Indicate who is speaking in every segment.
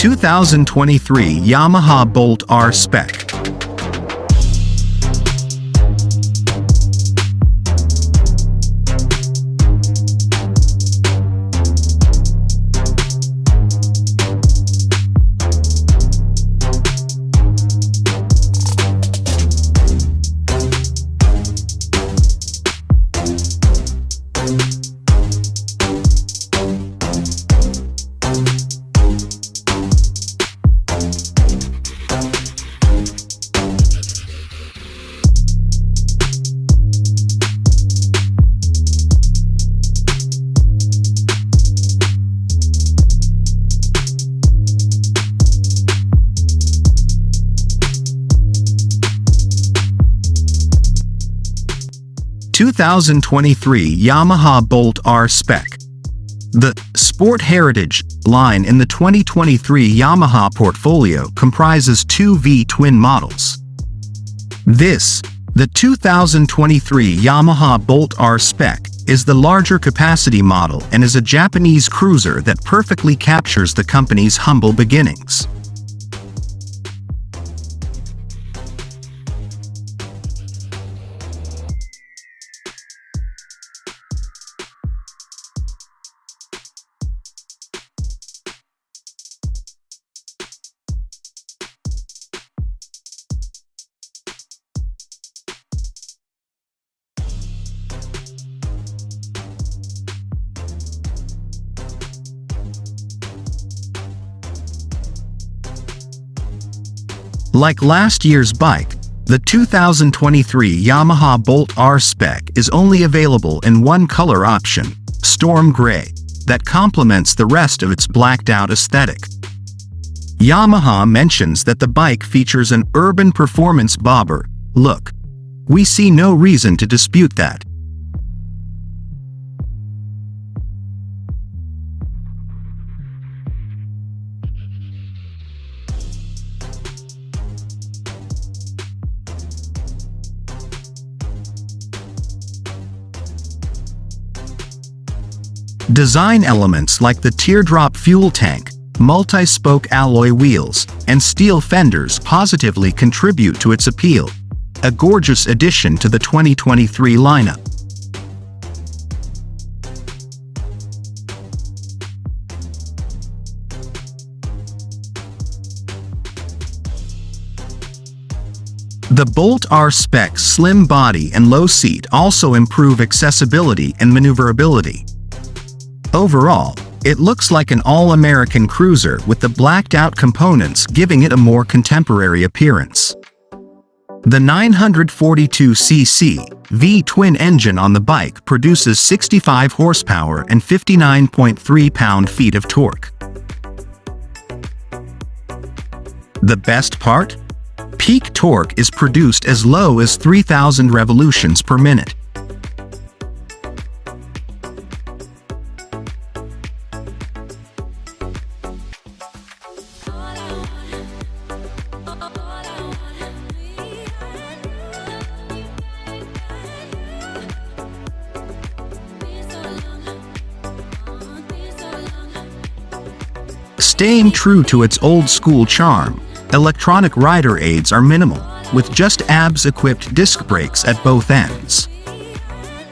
Speaker 1: 2023 Yamaha Bolt R-spec. (2023) Yamaha Bolt R-spec. The Sport Heritage line in the 2023 Yamaha portfolio comprises two V-twin models. The 2023 Yamaha Bolt R-spec, is the larger capacity model and is a Japanese cruiser that perfectly captures the company's humble beginnings. Like last year's bike, the 2023 Yamaha Bolt R-spec is only available in one color option, Storm Gray, that complements the rest of its blacked-out aesthetic. Yamaha mentions that the bike features an urban performance bobber look. We see no reason to dispute that. Design elements like the teardrop fuel tank, multi-spoke alloy wheels, and steel fenders positively contribute to its appeal, a gorgeous addition to the 2023 lineup. The Bolt R-spec's slim body and low seat also improve accessibility and maneuverability. Overall, it looks like an all-American cruiser with the blacked-out components giving it a more contemporary appearance. The 942cc V-twin engine on the bike produces 65 horsepower and 59.3 pound-feet of torque. The best part? Peak torque is produced as low as 3,000 revolutions per minute. Staying true to its old-school charm, electronic rider aids are minimal, with just ABS-equipped disc brakes at both ends.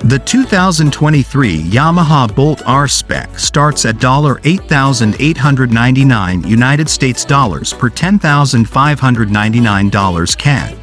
Speaker 1: The 2023 Yamaha Bolt R-spec starts at $8,899 United States dollars per $10,599 CAD.